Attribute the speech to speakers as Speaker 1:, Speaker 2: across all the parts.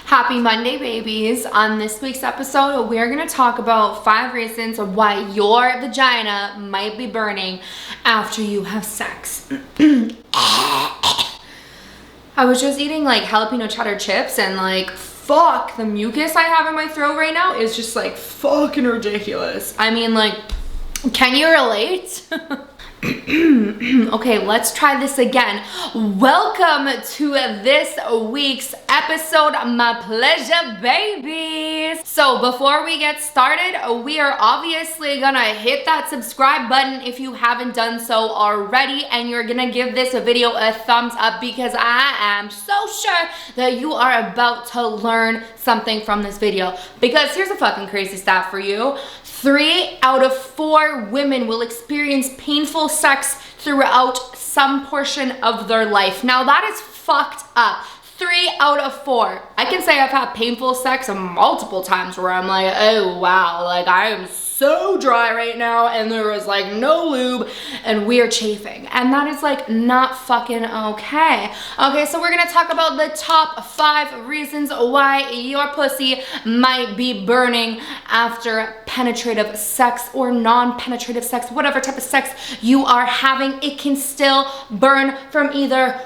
Speaker 1: Happy Monday, babies. On this week's episode, we're going to talk about 5 reasons why your vagina might be burning after you have sex. I was just eating like jalapeno cheddar chips and like, fuck, the mucus I have in my throat right now is just like fucking ridiculous. I mean, like, can you relate? Okay, let's try this again. Welcome to this week's episode, my pleasure babies. So before we get started, we are obviously gonna hit that subscribe button if you haven't done so already, and you're gonna give this video a thumbs up because I am so sure that you are about to learn something from this video. Because here's a fucking crazy stat for you. 3 out of 4 women will experience painful sex throughout some portion of their life. Now that is fucked up. 3 out of 4. I can say I've had painful sex multiple times where I'm like, oh wow, like I am so dry right now and there was like no lube and we're chafing. And that is like not fucking okay. Okay, so we're gonna talk about the top 5 reasons why your pussy might be burning after penetrative sex or non-penetrative sex, whatever type of sex you are having. It can still burn from either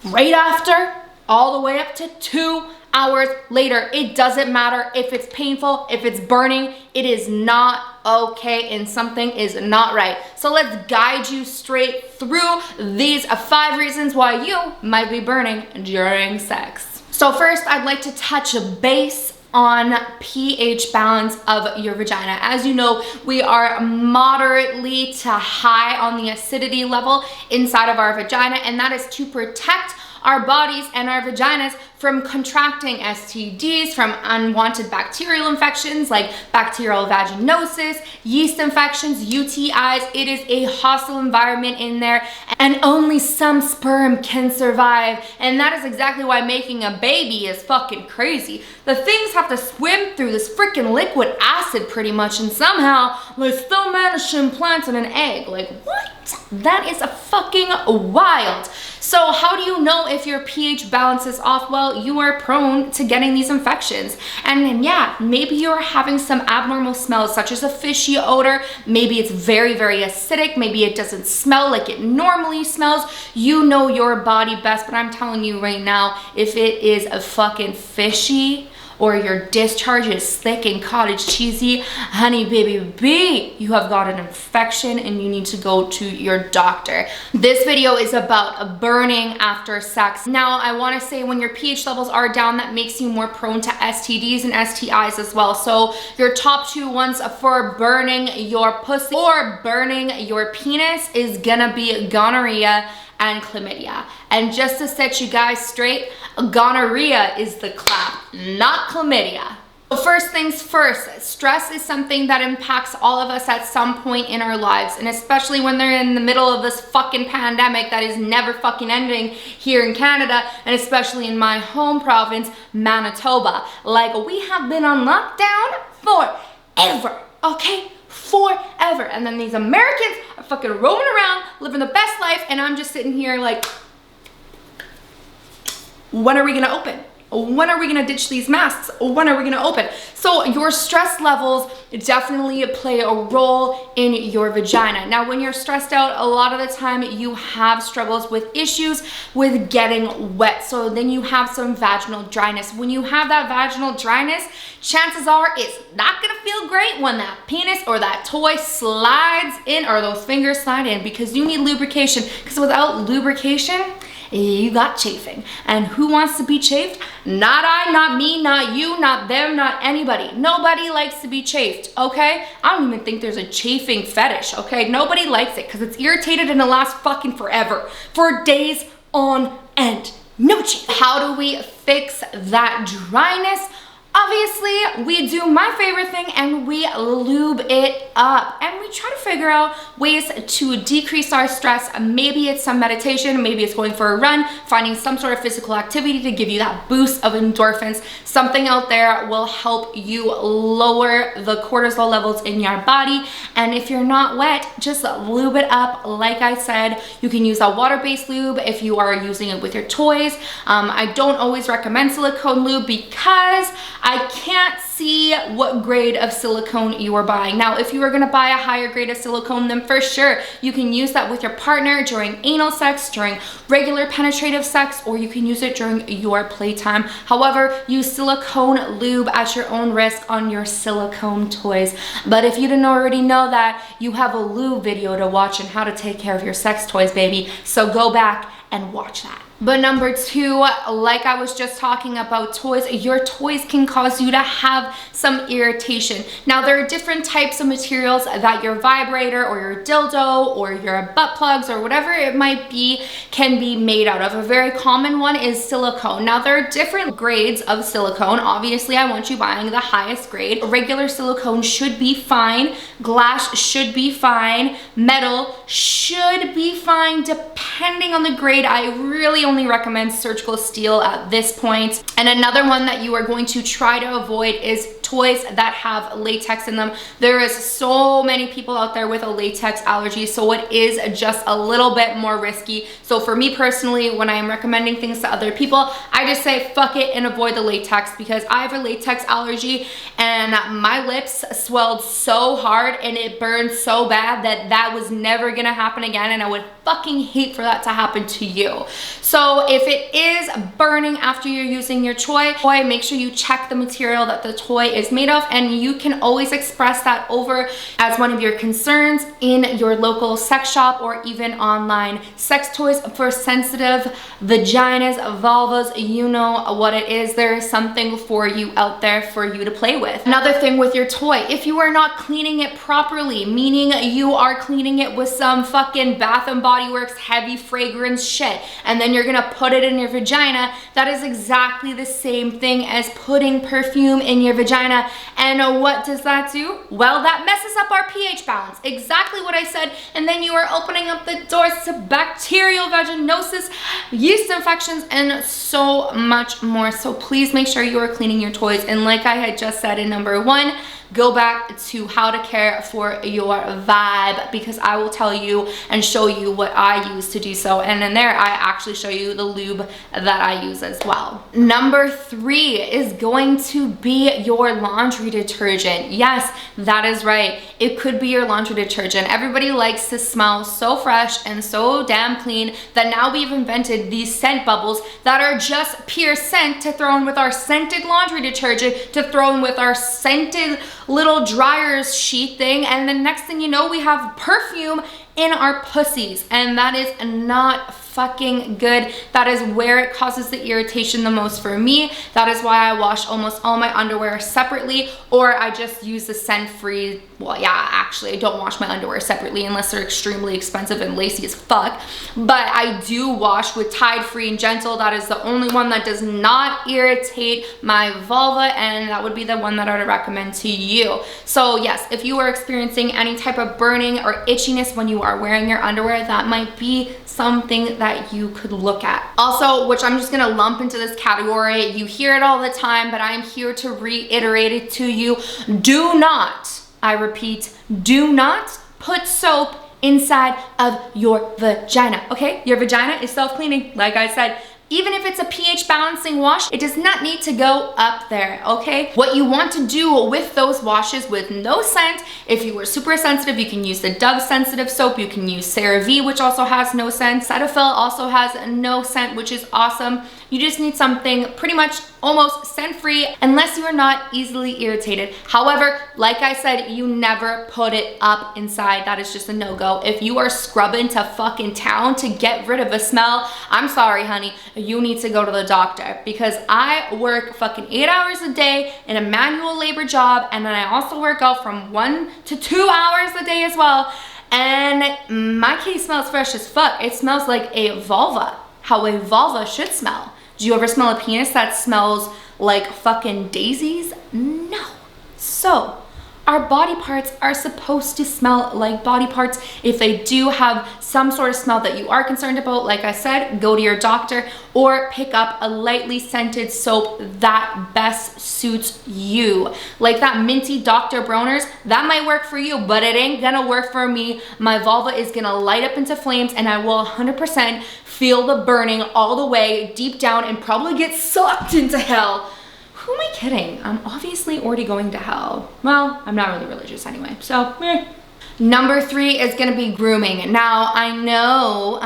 Speaker 1: right after all the way up to 2 hours later. It doesn't matter if it's painful, if it's burning, it is not okay and something is not right. So let's guide you straight through these 5 reasons why you might be burning during sex. So first, I'd like to touch base on pH balance of your vagina. As you know, we are moderately to high on the acidity level inside of our vagina, and that is to protect our bodies and our vaginas from contracting STDs, from unwanted bacterial infections like bacterial vaginosis, yeast infections, UTIs. It is a hostile environment in there and only some sperm can survive. And that is exactly why making a baby is fucking crazy. The things have to swim through this freaking liquid acid pretty much, and somehow they still manage to implant in an egg. Like, what? That is a fucking wild. So how do you know if your pH balance is off? Well, you are prone to getting these infections. And then, yeah, maybe you're having some abnormal smells such as a fishy odor. Maybe it's very, very acidic. Maybe it doesn't smell like it normally smells. You know your body best, but I'm telling you right now, if it is a fucking fishy, or your discharge is thick and cottage cheesy, honey baby bee, you have got an infection and you need to go to your doctor. This video is about burning after sex. Now, I wanna say when your pH levels are down, that makes you more prone to STDs and STIs as well. So your top 2 ones for burning your pussy or burning your penis is gonna be gonorrhea and chlamydia. And just to set you guys straight, gonorrhea is the clap, not chlamydia. So first things first, stress is something that impacts all of us at some point in our lives, and especially when they're in the middle of this fucking pandemic that is never fucking ending here in Canada, and especially in my home province, Manitoba. Like, we have been on lockdown forever, okay? Forever. And then these Americans are fucking roaming around, living the best life, and I'm just sitting here like, when are we gonna open? When are we gonna ditch these masks? When are we gonna open? So your stress levels definitely play a role in your vagina. Now, when you're stressed out, a lot of the time you have struggles with issues with getting wet. So then you have some vaginal dryness. When you have that vaginal dryness, chances are it's not gonna feel great when that penis or that toy slides in, or those fingers slide in, because you need lubrication. Because without lubrication, you got chafing. And who wants to be chafed? Not I, not me, not you, not them, not anybody. Nobody likes to be chafed, okay? I don't even think there's a chafing fetish, okay? Nobody likes it because it's irritated and it lasts fucking forever. For days on end. No chafe. How do we fix that dryness? Obviously, we do my favorite thing and we lube it up, and we try to figure out ways to decrease our stress. Maybe it's some meditation, maybe it's going for a run, finding some sort of physical activity to give you that boost of endorphins. Something out there will help you lower the cortisol levels in your body. And if you're not wet, just lube it up. Like I said, you can use a water-based lube if you are using it with your toys. I don't always recommend silicone lube because I can't see what grade of silicone you are buying. Now, if you are gonna buy a higher grade of silicone, then for sure, you can use that with your partner during anal sex, during regular penetrative sex, or you can use it during your playtime. However, use silicone lube at your own risk on your silicone toys. But if you didn't already know that, you have a lube video to watch on how to take care of your sex toys, baby. So go back and watch that. But number two, like I was just talking about toys, your toys can cause you to have some irritation. Now, there are different types of materials that your vibrator or your dildo or your butt plugs or whatever it might be can be made out of. A very common one is silicone. Now, there are different grades of silicone. Obviously, I want you buying the highest grade. Regular silicone should be fine. Glass should be fine. Metal should be fine depending on the grade. I really only recommend surgical steel at this point. And another one that you are going to try to avoid is toys that have latex in them. There is so many people out there with a latex allergy, so it is just a little bit more risky. So for me personally, when I am recommending things to other people, I just say fuck it and avoid the latex, because I have a latex allergy and my lips swelled so hard and it burned so bad that that was never gonna happen again, and I would fucking hate for that to happen to you. So if it is burning after you're using your toy, make sure you check the material that the toy is made of, and you can always express that over as one of your concerns in your local sex shop or even online. Sex toys for sensitive vaginas, vulvas, you know what it is. There is something for you out there for you to play with. Another thing with your toy, if you are not cleaning it properly, meaning you are cleaning it with some fucking Bath and Body Works heavy fragrance shit, and then you're gonna put it in your vagina, that is exactly the same thing as putting perfume in your vagina. And what does that do? Well, that messes up our pH balance. Exactly what I said. And then you are opening up the doors to bacterial vaginosis, yeast infections, and so much more. So please make sure you are cleaning your toys. And like I had just said in number one, go back to how to care for your vibe, because I will tell you and show you what I use to do so. And in there, I actually show you the lube that I use as well. Number three is going to be your laundry detergent. Yes, that is right. It could be your laundry detergent. Everybody likes to smell so fresh and so damn clean that now we've invented these scent bubbles that are just pure scent to throw in with our scented laundry detergent, to throw in with our scented little dryers sheet thing, and the next thing you know, we have perfume in our pussies, and that is not fucking good. That is where it causes the irritation the most for me. That is why I wash almost all my underwear separately, or I just use the scent-free. Well, yeah, actually, I don't wash my underwear separately unless they're extremely expensive and lacy as fuck. But I do wash with Tide Free and Gentle. That is the only one that does not irritate my vulva, and that would be the one that I would recommend to you. So yes, if you are experiencing any type of burning or itchiness when you are wearing your underwear, that might be something that you could look at. Also, which I'm just gonna lump into this category, you hear it all the time, but I'm here to reiterate it to you. Do not, I repeat, do not put soap inside of your vagina, okay? Your vagina is self-cleaning, like I said. Even if it's a pH balancing wash, it does not need to go up there, okay? What you want to do with those washes with no scent, if you are super sensitive, you can use the Dove sensitive soap, you can use CeraVe, which also has no scent. Cetaphil also has no scent, which is awesome. You just need something pretty much almost scent-free, unless you are not easily irritated. However, like I said, you never put it up inside. That is just a no-go. If you are scrubbing to fucking town to get rid of a smell, I'm sorry, honey, you need to go to the doctor, because I work fucking 8 hours a day in a manual labor job, and then I also work out from 1 to 2 hours a day as well, and my case smells fresh as fuck. It smells like a vulva, how a vulva should smell. Do you ever smell a penis that smells like fucking daisies? No. So our body parts are supposed to smell like body parts. If they do have some sort of smell that you are concerned about, like I said, go to your doctor or pick up a lightly scented soap that best suits you. Like that minty Dr. Bronner's, that might work for you, but it ain't gonna work for me. My vulva is gonna light up into flames and I will 100% feel the burning all the way deep down and probably get sucked into hell. Who am I kidding? I'm obviously already going to hell. Well, I'm not really religious anyway, so meh. Number 3 is gonna be grooming. Now, I know,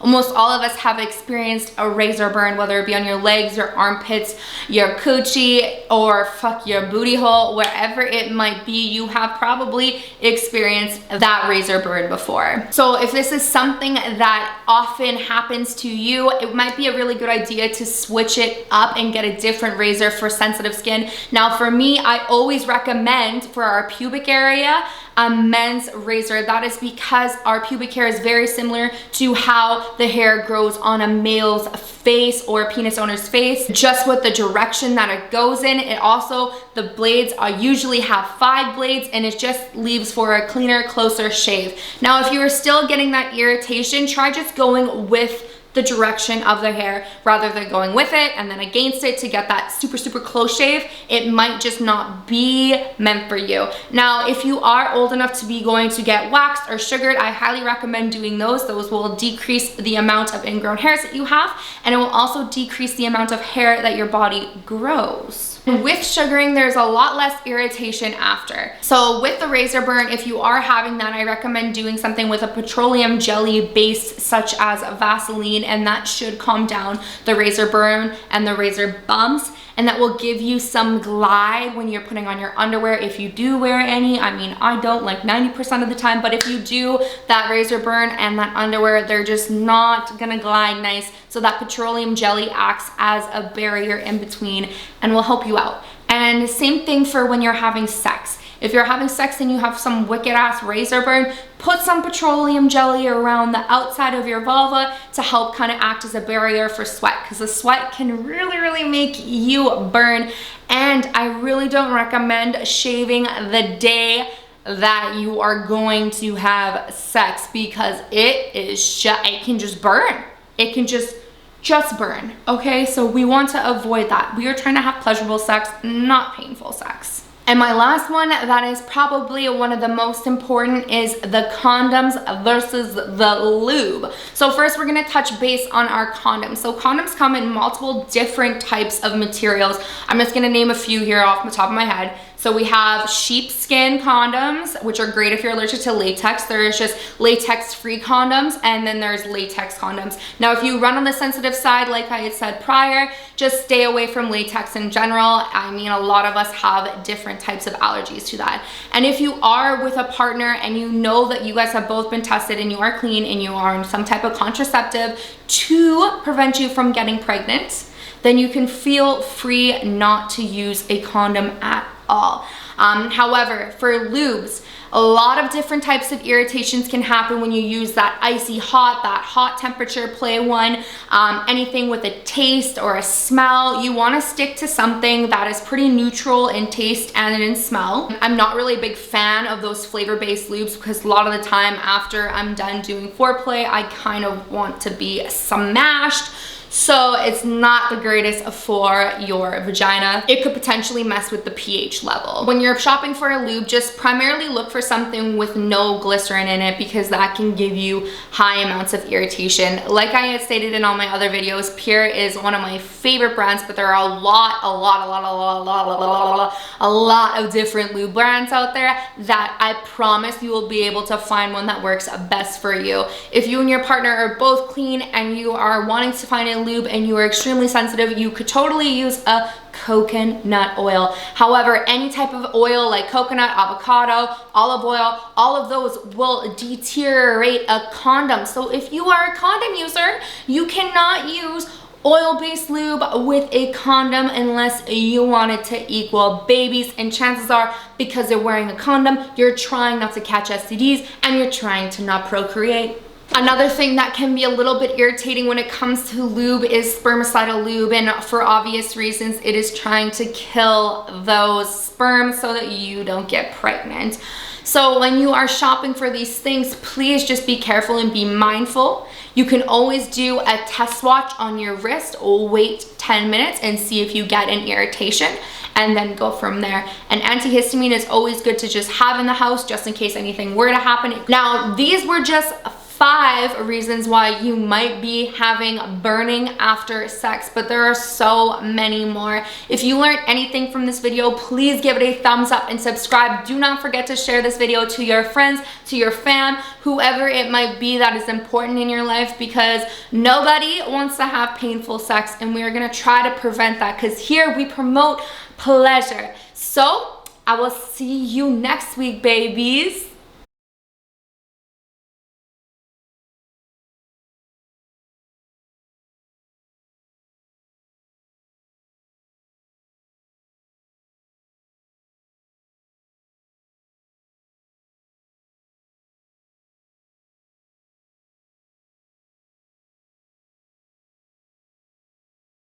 Speaker 1: almost all of us have experienced a razor burn, whether it be on your legs, your armpits, your coochie, or fuck your booty hole, wherever it might be, you have probably experienced that razor burn before. So if this is something that often happens to you, it might be a really good idea to switch it up and get a different razor for sensitive skin. Now, for me, I always recommend for our pubic area, a men's razor. That is because our pubic hair is very similar to how the hair grows on a male's face or a penis owner's face, just with the direction that it goes in. It also, the blades usually have 5 blades and it just leaves for a cleaner, closer shave. Now, if you are still getting that irritation, try just going with the direction of the hair rather than going with it and then against it to get that super close shave. It might just not be meant for you. Now, if you are old enough to be going to get waxed or sugared, I highly recommend doing those. Those will decrease the amount of ingrown hairs that you have, and it will also decrease the amount of hair that your body grows. With sugaring, there's a lot less irritation after. So with the razor burn, if you are having that, I recommend doing something with a petroleum jelly base such as Vaseline, and that should calm down the razor burn and the razor bumps, and that will give you some glide when you're putting on your underwear, if you do wear any. I mean, I don't, like 90% of the time, but if you do, that razor burn and that underwear, they're just not gonna glide nice. So that petroleum jelly acts as a barrier in between and will help you out. And same thing for when you're having sex. If you're having sex and you have some wicked ass razor burn, put some petroleum jelly around the outside of your vulva to help kind of act as a barrier for sweat, because the sweat can really make you burn. And I really don't recommend shaving the day that you are going to have sex, because it can just burn. It can just burn, okay? So we want to avoid that. We are trying to have pleasurable sex, not painful sex. And my last one, that is probably one of the most important, is the condoms versus the lube. So first we're gonna touch base on our condoms. So condoms come in multiple different types of materials. I'm just gonna name a few here off the top of my head. So we have sheepskin condoms, which are great if you're allergic to latex. There's just latex-free condoms, and then there's latex condoms. Now, if you run on the sensitive side, like I had said prior, just stay away from latex in general. I mean, a lot of us have different types of allergies to that. And if you are with a partner and you know that you guys have both been tested and you are clean and you are on some type of contraceptive to prevent you from getting pregnant, then you can feel free not to use a condom at all. However, for lubes, a lot of different types of irritations can happen when you use that icy hot, that hot temperature play one, anything with a taste or a smell. You want to stick to something that is pretty neutral in taste and in smell. I'm not really a big fan of those flavor-based lubes, because a lot of the time after I'm done doing foreplay, I kind of want to be smashed. So it's not the greatest for your vagina. It could potentially mess with the pH level. When you're shopping for a lube, just primarily look for something with no glycerin in it, because that can give you high amounts of irritation. Like I had stated in all my other videos, Pure is one of my favorite brands, but there are a lot of different lube brands out there that I promise you will be able to find one that works best for you. If you and your partner are both clean and you are wanting to find a lube and you are extremely sensitive, you could totally use a coconut oil. However, any type of oil like coconut, avocado, olive oil, all of those will deteriorate a condom. So if you are a condom user, you cannot use oil-based lube with a condom unless you want it to equal babies. And chances are, because you're wearing a condom, you're trying not to catch STDs and you're trying to not procreate. Another thing that can be a little bit irritating when it comes to lube is spermicidal lube, and for obvious reasons, it is trying to kill those sperm so that you don't get pregnant. So when you are shopping for these things, please just be careful and be mindful. You can always do a test watch on your wrist, or wait 10 minutes and see if you get an irritation, and then go from there. And antihistamine is always good to just have in the house just in case anything were to happen. Now, these were just 5 reasons why you might be having burning after sex, but there are so many more. If you learned anything from this video, please give it a thumbs up and subscribe. Do not forget to share this video to your friends, to your fam, whoever it might be that is important in your life, because nobody wants to have painful sex, and we are going to try to prevent that, because here we promote pleasure. So I will see you next week, babies.